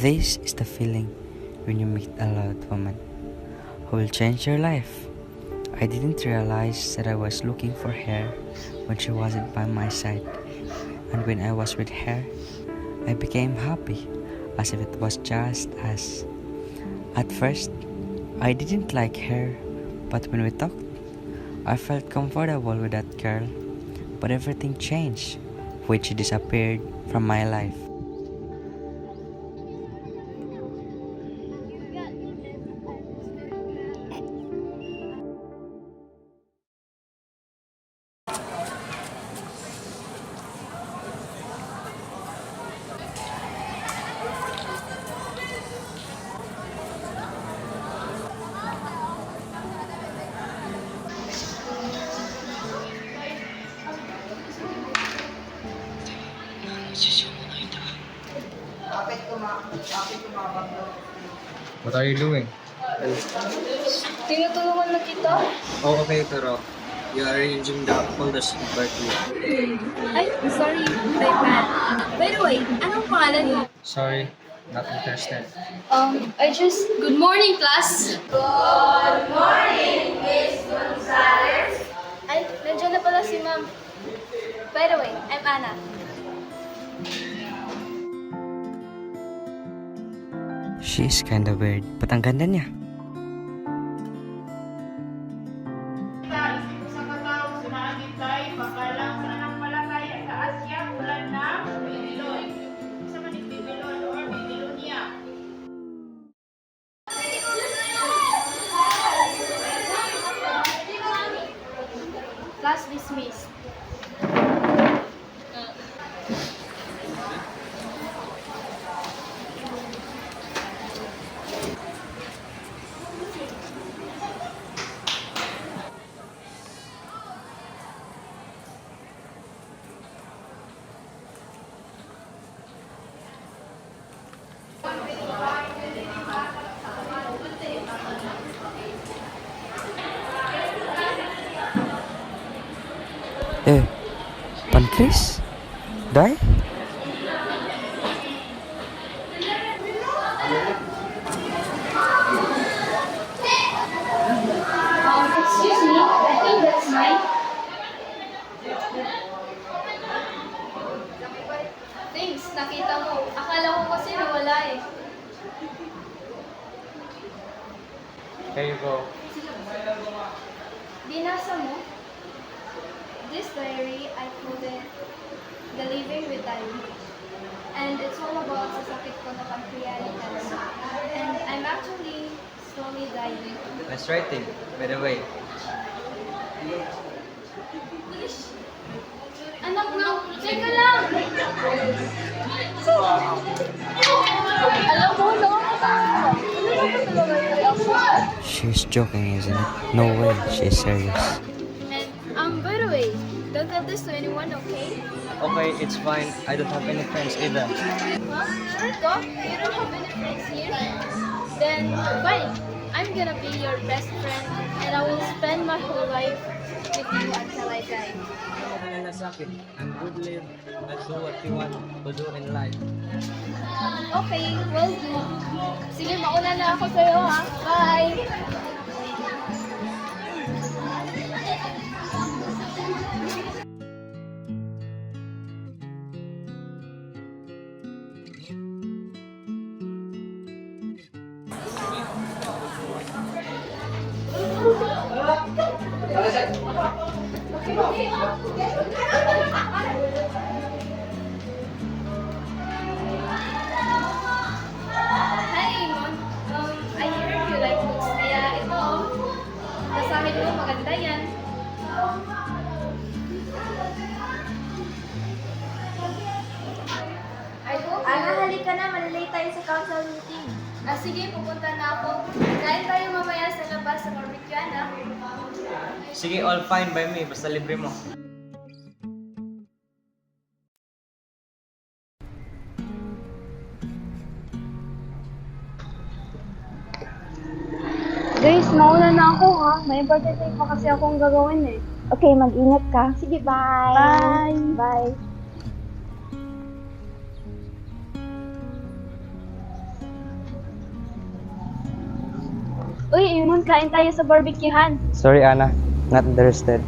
This is the feeling when you meet a loved woman who will change your life. I didn't realize that I was looking for her when she wasn't by my side, and when I was with her, I became happy as if it was just us. At first, I didn't like her, but when we talked, I felt comfortable with that girl. But everything changed when she disappeared from my life. What are you doing? Tinutulungan na kita? Oh, okay, pero you are arranging the folders birthday. Ay, sorry, my bad. By the way, anong pangalan mo? Sorry, not interested. Good morning, class! Good morning, Miss Gonzalez! Ay, nandiyan na pala si ma'am. By the way, I'm Anna. She's kinda weird, but ang ganda niya. Isip ko sa katao, sinaagitay, pagkalang sa ng malakay sa Asya, ulan na, Babylon. Isa man yung Babylon or Babylonia. Class dismissed. Pan Chris? Day? Excuse me, I think that's mine. Thanks, nakita mo. Akala ko kasi nawala eh. Here you go. Binasa mo? This diary, I called it The Living with Diary. And it's all about sa sakit ko na pancreatic cancer. And I'm actually slowly dying. Nice writing, by the way. Anak na, teka lang! Alam mo, no? She's joking, isn't it? No way, she's serious. And, by the way, don't tell this to anyone, okay? Okay, it's fine. I don't have any friends either. Huh? Sure, Doc? You don't have any friends here? Then, fine. I'm gonna be your best friend, and I will spend my whole life with you until I die. Alala sa akin, I'm good live and do what you want to do in life. Okay, will do. Sige, mauna na ako sa'yo, ha? Bye! Hi, Raymond. I heard you like books. Kaya ito, basahin mo, maganda yan. Ana, halika na. Malilate tayo sa council meeting. Sige, pupunta na ako. Kain tayo mamaya sa labas sa barbecue, anak. Sige, all fine by me. Basta libre mo. Guys, mauna na ako ha. May birthday pa kasi akong gagawin eh. Okay, mag-ingat ka. Sige, bye. Bye. Bye. Uy, Amon, kain tayo sa barbecuehan. Sorry, Ana. Not interested.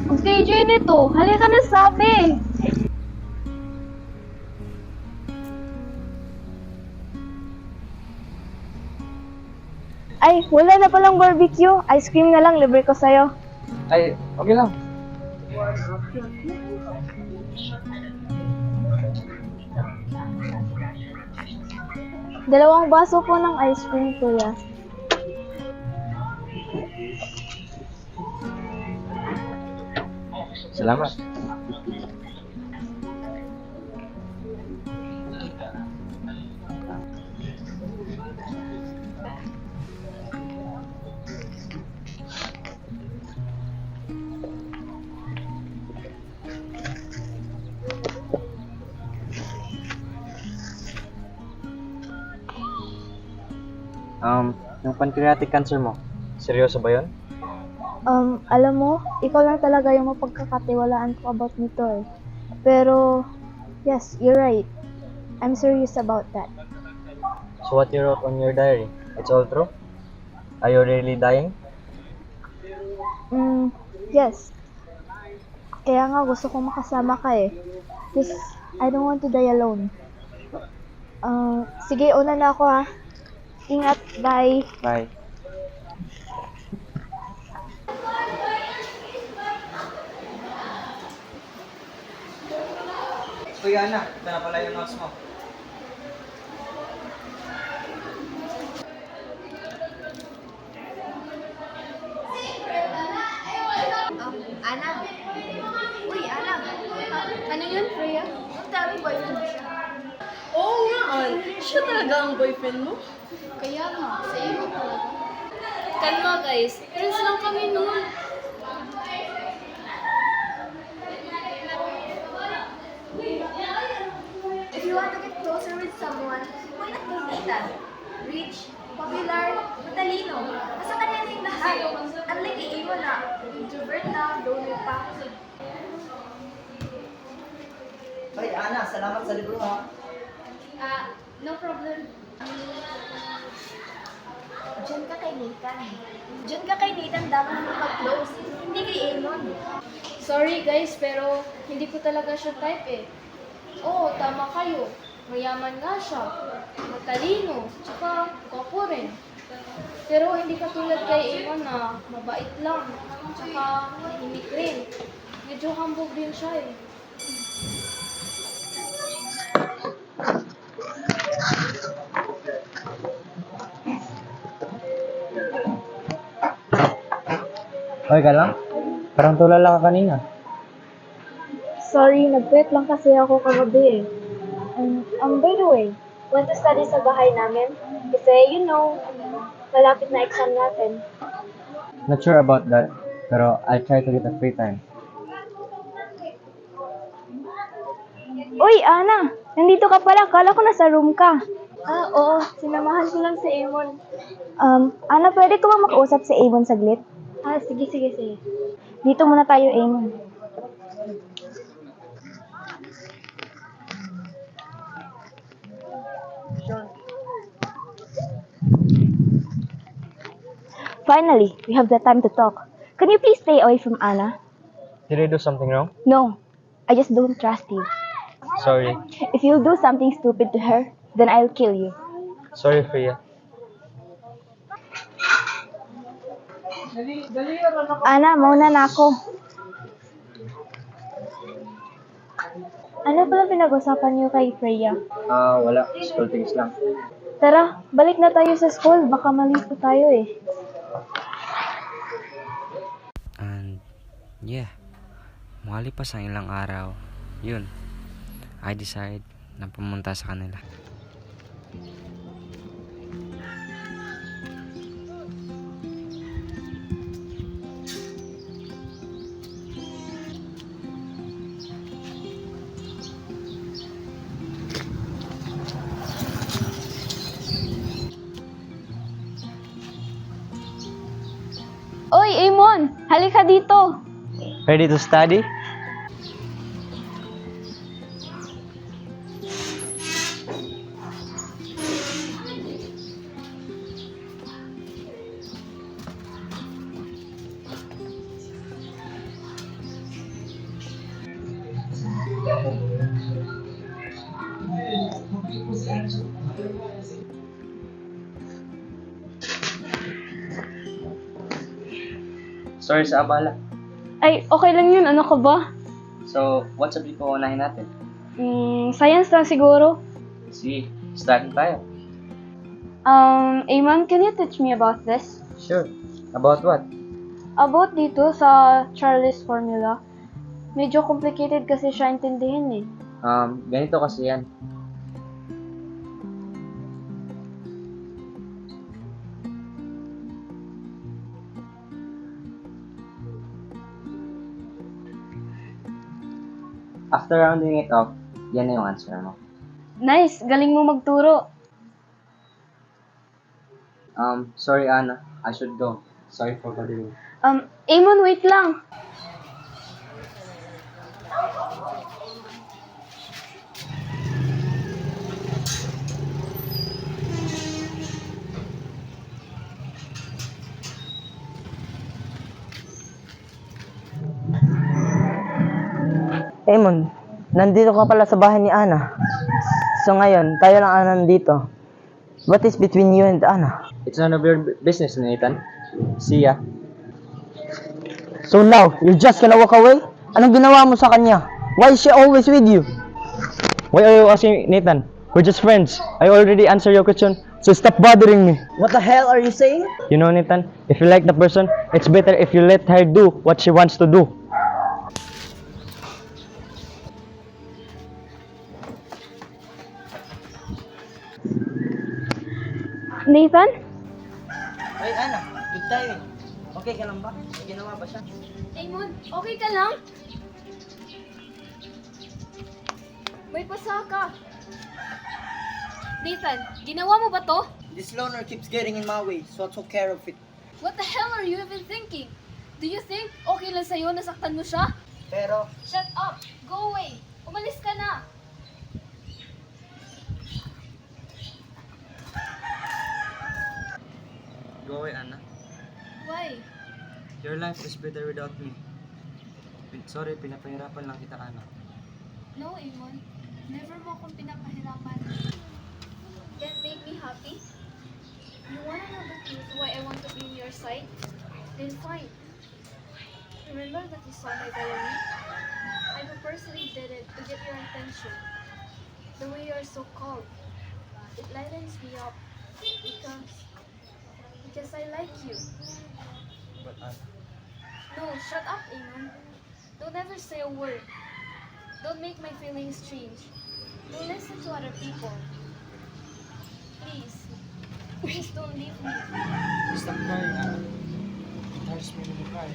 Okay, join ito. Halika na sabi. Ay, wala na palang barbecue. Ice cream na lang, libre ko sa'yo. Ay, okay lang. Dalawang baso po ng ice cream, kuya. Salamat. Yung pancreatic cancer mo, seryoso ba yun? Alam mo, ikaw lang talaga yung mapagkakatiwalaan ko about nito eh. Pero, yes, you're right. I'm serious about that. So what you wrote on your diary, it's all true? Are you really dying? Yes. Kaya nga gusto kong makasama ka eh. Because I don't want to die alone. Sige, una na ako ha. Ingat, bye. Bye. Uy, Ana, ito na pala yung notes mo. Ana. Uy, Ana. Ano yun, Freya? Ang daming boyfriend mo siya. Oo nga, An. Siya talaga ang boyfriend mo? Kaya nga, sa iyo talaga. Kalma, guys. Friends lang kami noon. If you want to get closer with someone, why not Nikita? Rich, popular, matalino. Nasa kanya na yung lahat. Unlike kay Imo na, introvert na, loner pa. Hoy, Ana, salamat sa libro ha. No problem. Diyan ka kay Nathan. Diyan ka kay Nathan, dapat mo mag-close. Hindi kay Amon. Sorry, guys, pero hindi ko talaga siya type eh. Oo, tama kayo. Mayaman nga siya. Matalino. Tsaka, gwapo rin. Pero hindi katulad kay Eman na mabait lang. Tsaka, mahimik rin. Medyo humble din siya eh. Okay ka lang? Parang tulala ka kanina. Sorry, nag-quit lang kasi ako kagabi eh. By the way, want to study sa bahay namin? Kasi, you know, malapit na exam natin. Not sure about that, pero I'll try to get a free time. Uy, Ana! Nandito ka pala. Kala ko nasa room ka. Oo. Sinamahan ko lang si Amon. Ana, pwede ko ba makausap si Amon saglit? Sige. Dito muna tayo, Amon. Finally, we have the time to talk. Can you please stay away from Anna? Did I do something wrong? No, I just don't trust you. Sorry. If you'll do something stupid to her, then I'll kill you. Sorry, Freya. Ana, mauna na ako. Ano pala pinag-usapan niyo kay Freya? Wala. School things lang. Tara, balik na tayo sa school. Baka malito tayo eh. And yeah, makalipas ang ilang araw, yun, I decide na pumunta sa kanila. Oy, Amon! Halika dito! Ready to study? Sorry sa abala. Ay, okay lang yun. Ano ka ba? So, what subject po unahin natin? Science lang siguro. Sige, starting tayo. Eamon, can you teach me about this? Sure. About what? About dito sa Charlie's formula. Medyo complicated kasi siya intindihin eh. Ganito kasi yan. After rounding it off, yan na yung answer mo. Nice! Galing mo magturo. Sorry Anna, I should go. Sorry for bothering you. Eamon, wait lang. Eamon, nandito ka pala sa bahay ni Ana. So ngayon, tayo lang ang nandito. What is between you and Ana? It's none of your business, Nathan. See ya. So now, you're just gonna walk away? Anong ginawa mo sa kanya? Why is she always with you? Why are you asking, Nathan? We're just friends. I already answered your question, so stop bothering me. What the hell are you saying? You know, Nathan, if you like the person, it's better if you let her do what she wants to do. Nathan? Ay, Ana, good tayo eh. Okay ka lang ba? May ginawa ba siya? Eamon, okay ka lang? May pasa ka. Nathan, ginawa mo ba to? This loner keeps getting in my way, so I took care of it. What the hell are you even thinking? Do you think okay lang sa'yo nasaktan mo siya? Pero, Shut up! Go away! Umalis ka na! Go away, Anna. Why? Your life is better without me. Sorry, pinapahirapan lang kita, Anna. No, Eamon. Never mo akong pinapahirapan. That make me happy. You wanna know the truth why I want to be in your side? Then fine. Remember that you saw my diary? I purposely did it to get your attention. The way you are so calm, it lightens me up because I like you. But Anna, No, shut up, Eamon. Don't ever say a word. Don't make my feelings change. Don't listen to other people. Please. Please don't leave me. stop crying, Anna. It hurts me when you cry.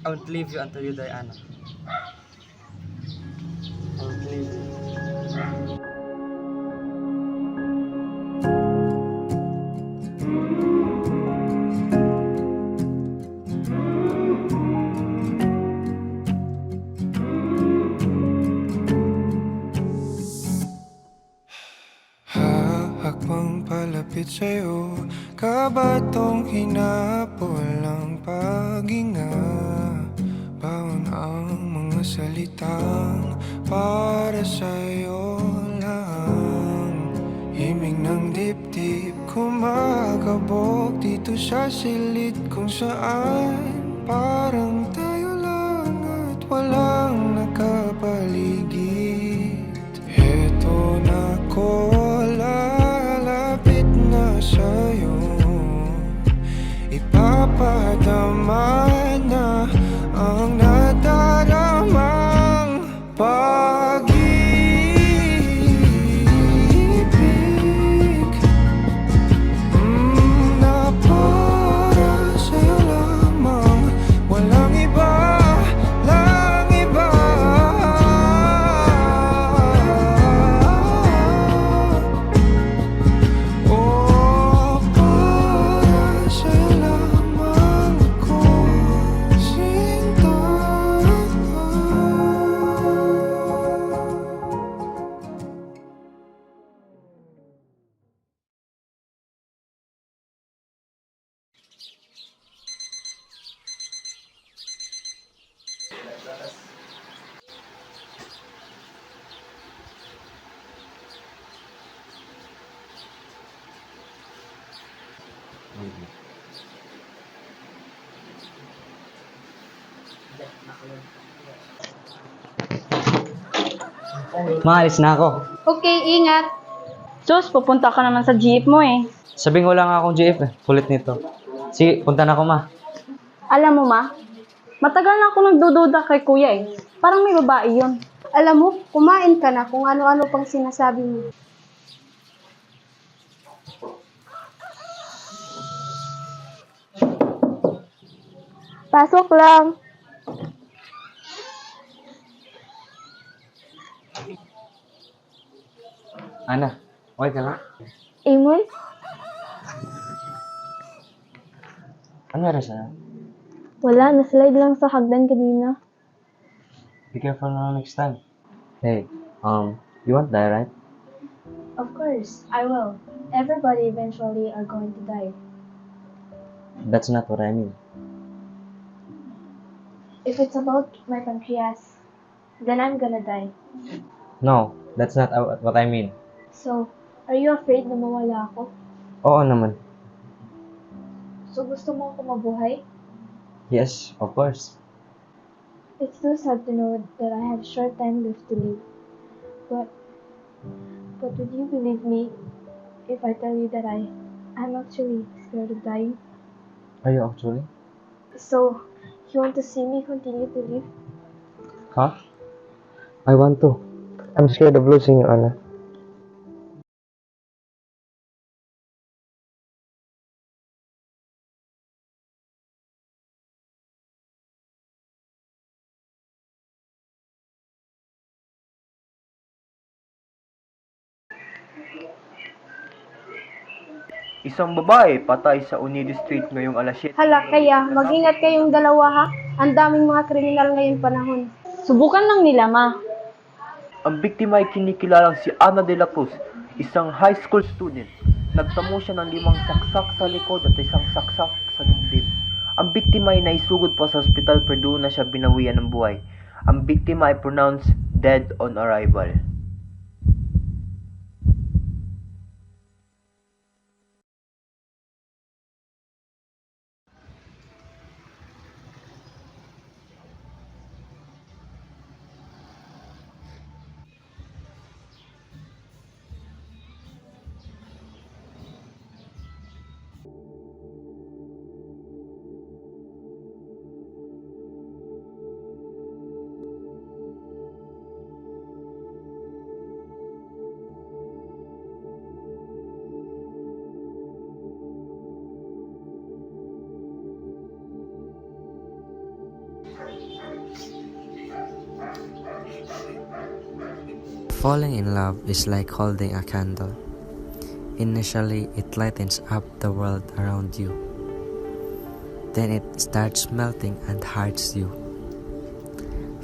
I won't leave you until you die, Anna. I won't leave you. Hakbang palapit sa'yo, kabatong hinapol ang paghinga. Baon ang mga salitang para sa'yo lang. Himig ng dibdib kumakabog dito sa silid kung saan parang tayo lang at walang nakapaligid. Heto na ko, lalapit na sa'yo. Ipapadama na ang nadaramang pag-ibig na para sa'yo lamang. Walang iba, lang iba. Oh, para sa'yo lamang. Maalis na ako. Okay, ingat. Sus, pupunta ka naman sa jeep mo eh. Sabing wala nga akong GF eh. Kulit nito. Sige, punta na ako, ma. Alam mo, ma, matagal na ako nagdududa kay kuya eh. Parang may babae yon. Alam mo, kumain ka na kung ano-ano pang sinasabi mo. Pasok lang. Ana, okay ka lang? Amon? Ano meron sa'yo? Wala, naslide lang sa hagdan kanina. Be careful na next time. Hey, you won't die, right? Of course, I will. Everybody eventually are going to die. That's not what I mean. If it's about my pancreas, then I'm gonna die. No, that's not what I mean. So, are you afraid na mawala ako? Oo naman. So, gusto mo ako mabuhay? Yes, of course. It's so sad to know that I have short time left to live. But would you believe me if I tell you that I'm actually scared of dying? Are you actually? So, you want to see me continue to live? Huh? I want to. I'm scared of losing you, Anna. Isang babae patay sa Unido Street ngayong alas 7. Hala, kaya mag-ingat kayong dalawa ha. Ang daming mga kriminal ngayong panahon. Subukan lang nila, ma. Ang biktima ay kinikilalang si Ana de la Cruz, isang high school student. Nagtamo siya ng 5 saksak sa likod at 1 saksak sa dibdib. Ang biktima ay naisugod pa sa ospital pero doon na siya binawian ng buhay. Ang biktima ay pronounced dead on arrival. Falling in love is like holding a candle. Initially, it lightens up the world around you. Then it starts melting and hurts you.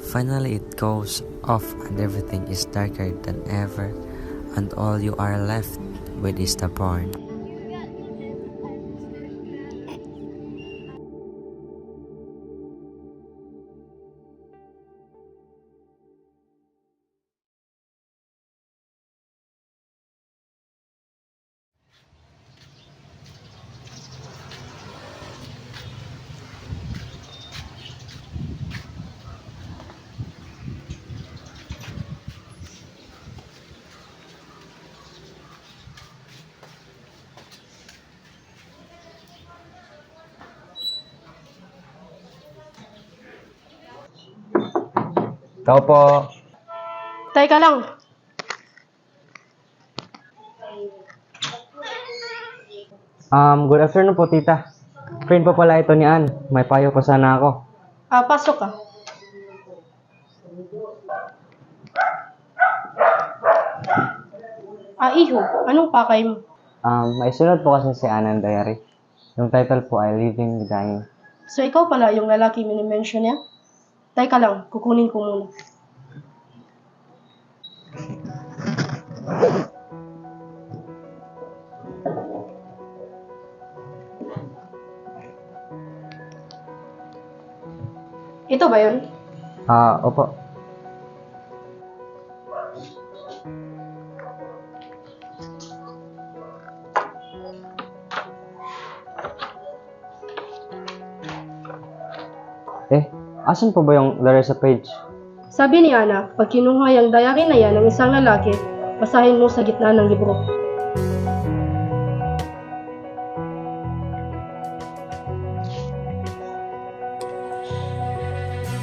Finally, it goes off and everything is darker than ever, and all you are left with is the burn. Tao po. Teka lang. Good afternoon po, tita. Friend po pala ito ni Ann. May payo pa sana ako. Pasok ka. Iho, anong pakay mo? May sunod po kasi si Ann ang diary. Yung title po ay Living with Dying. So, ikaw pala yung lalaki mini-mention niya? Teka lang, kukunin ko muna. Ito ba yun? Opo. Asan pa ba yung Larissa page? Sabi ni Ana, pag kinuha yung diary na yan ng isang lalaki, basahin mo sa gitna ng libro.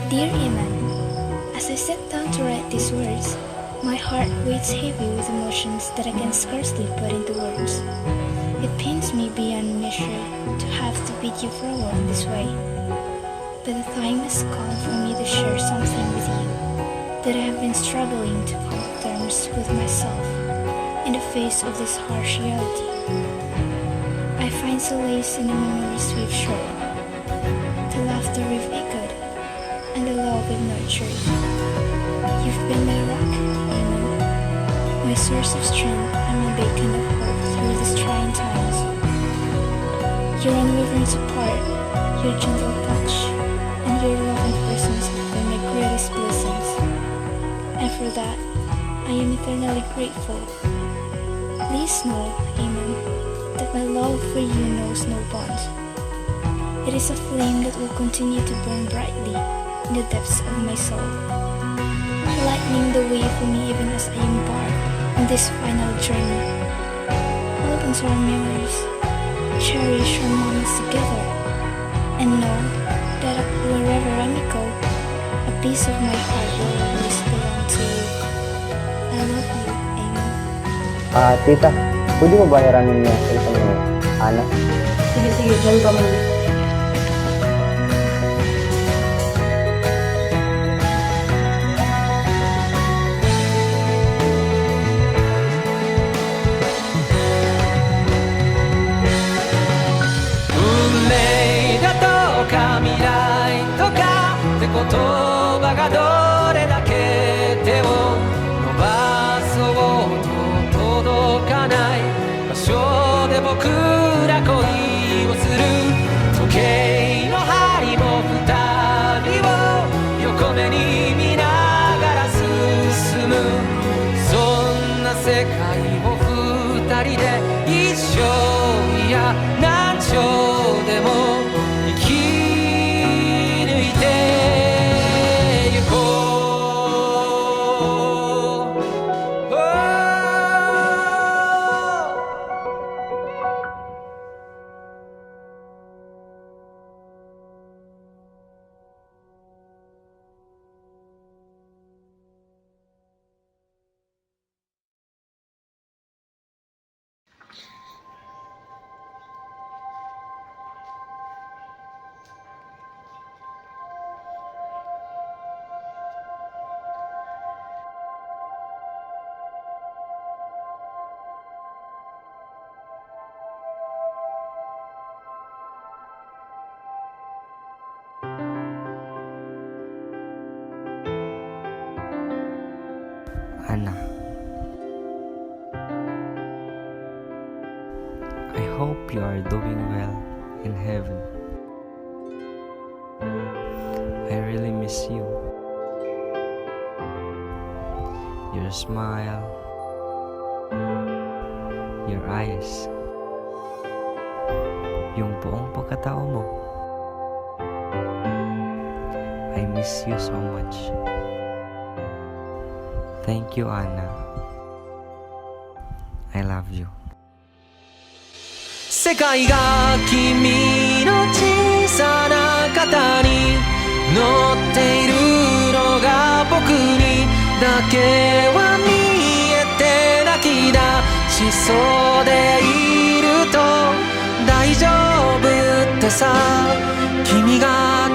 Dear Iman, as I sit down to write these words, my heart weighs heavy with emotions that I can scarcely put into words. It pains me beyond measure to have to bid you farewell this way. But the time has come for me to share something with you that I have been struggling to come to terms with myself in the face of this harsh reality. I find solace in the memories we've shared, the laughter we've echoed, and the love we've nurtured. You've been my rock, Iman, my source of strength and my beacon of hope through these trying times. Your unwavering support, your gentle touch, and your loving presence have been my greatest blessings. And for that, I am eternally grateful. Please know, Iman, that my love for you knows no bounds. It is a flame that will continue to burn brightly in the depths of my soul, lightening the way for me even as I embark on this final journey. Hold on to our memories, cherish our moments together, and know that wherever I may go, a piece of my heart will always belong to you. I love you, Amy. Tita, pwede mo ba hiramin niya sa isang Ana? Sige, dyan ka muna. Ana, I hope you are doing well in heaven. I really miss you. Your smile, your eyes, yung buong pagkatao mo. I miss you so much. Thank you, Ana. I love you. 世界が君の小さな肩に乗っているのが僕にだけは見えて泣き出しそうでいると大丈夫ってさ君が